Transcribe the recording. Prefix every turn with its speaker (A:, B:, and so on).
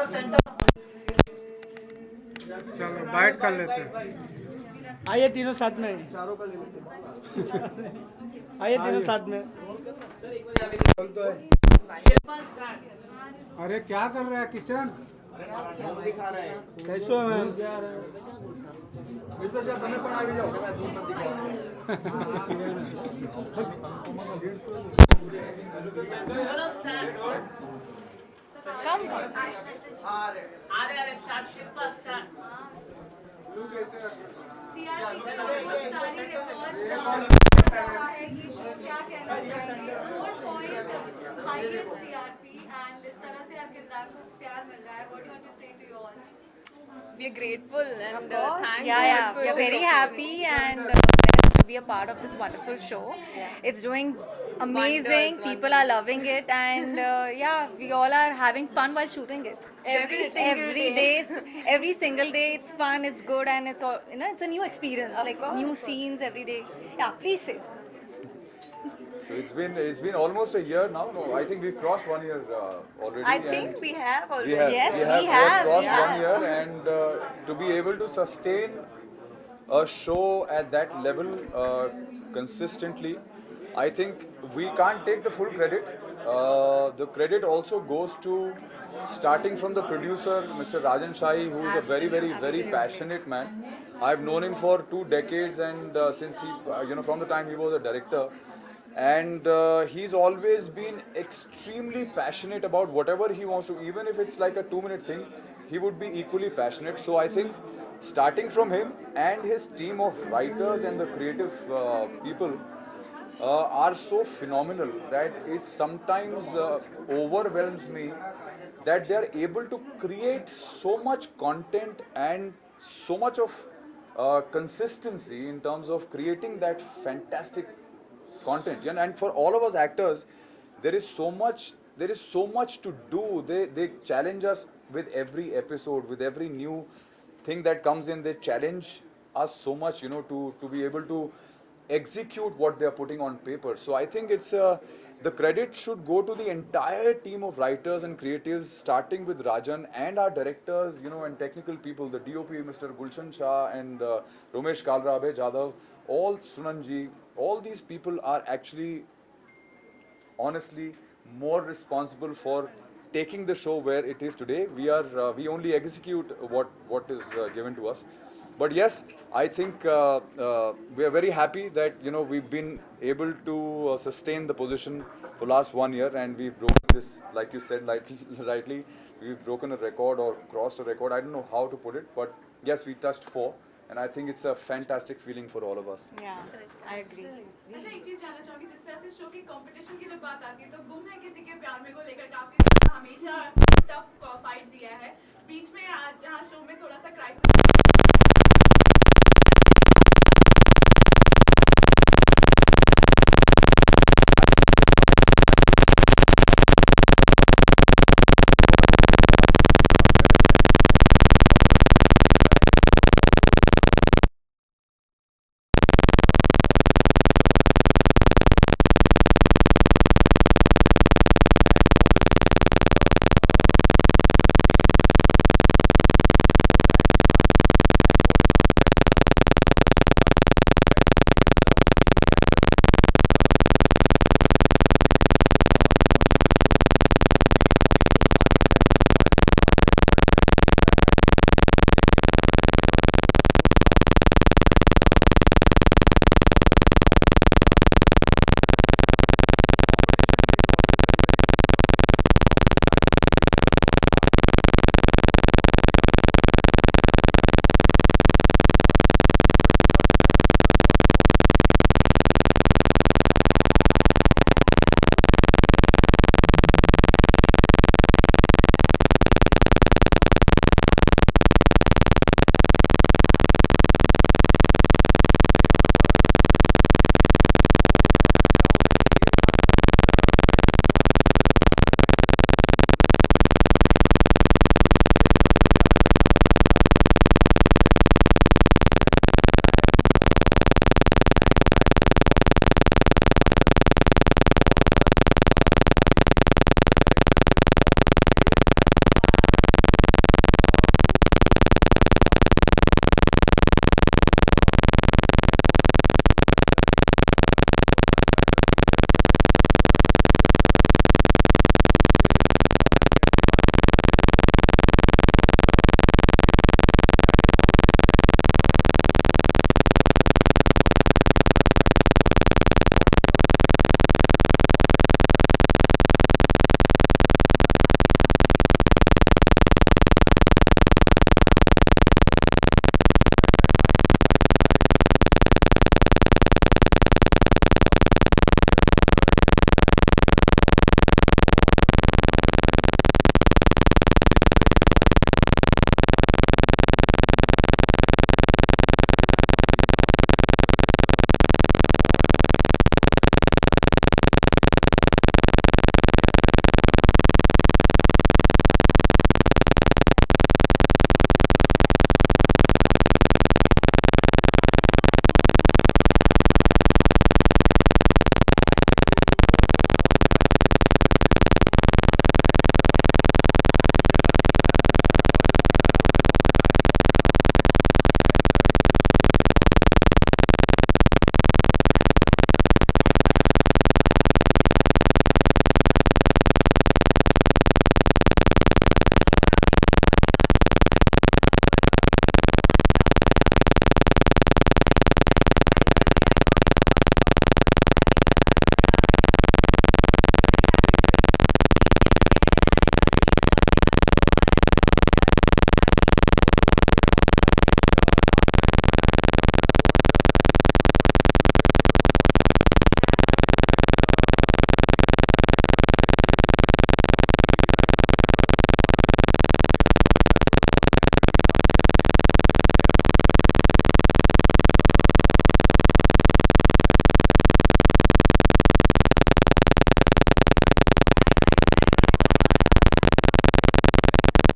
A: चलो बाइट कर लेते हैं।
B: आइए तीनों साथ में, चारों का ले लेते हैं। आइए तीनों साथ में। बोल तो है।
A: अरे क्या कर रहा है किशन?
B: कैसो है मैम?
C: તમે પણ આવી જાઓ
D: Come.
E: अरे स्टार्ट शिल्पा स्टार्ट
D: टीआरपी का बहुत सारी रिकॉर्ड्स रहा है ये शो, क्या कहना चाहेंगे? 4 पॉइंट हाईएस्ट टीआरपी एंड इस तरह से आप किरदार को प्यार मिल रहा है. What do you want to say to you all?
F: We are grateful and thank
D: Yeah,
F: God
D: yeah.
F: for
D: We are
F: the
D: very
F: support.
D: happy and blessed to be a part of this wonderful show. It's doing amazing.
F: Wonders,
D: People are loving it, and yeah, we all are having fun while shooting it.
F: Every single
D: Every single day, it's fun, it's good, and it's all it's a new experience,
F: Of
D: like
F: course.
D: new scenes every day. Yeah, please say.
C: So it's been almost a year now. No, I think we've crossed 1 year already.
F: I
C: and
F: think we have already.
C: we have,
D: Yes,
C: we have,
D: we have,
C: crossed
D: yeah.
C: 1 year, and to be able to sustain a show at that level consistently, I think we can't take the full credit. The credit also goes to starting from the producer, Mr. Rajan Shahi, who is a very passionate man. I've known him for 2 decades, and since he, from the time he was a director, and he's always been extremely passionate about whatever he wants to, even if it's like a 2-minute thing, he would be equally passionate. So I think starting from him and his team of writers and the creative people are so phenomenal that it sometimes overwhelms me that they are able to create so much content and so much of consistency in terms of creating that fantastic content. And for all of us actors, there is so much to do. They challenge us with every episode, with every new thing that comes in. They challenge us so much, to be able to execute what they are putting on paper. So I think it's the credit should go to the entire team of writers and creatives, starting with Rajan and our directors, and technical people, the DOP, Mr. Gulshan Shah, and Romesh Kalra, Abhay Jadhav, all Sunanji, all these people are actually, honestly, more responsible for taking the show where it is today. We only execute what is given to us. But yes, I think we are very happy that we've been able to sustain the position for last 1 year, and we've broken this, like you said rightly, we've broken a record or crossed a record. I don't know how to put it, but yes, we touched 4, and I think it's a fantastic feeling for all of us.
D: Yeah, I agree.
G: अच्छा एक चीज जानना चाहूंगी, जिस तरह से show की competition की जब बात आती है तो गुम है किसी के प्यार में को लेकर काफी ज्यादा हमेशा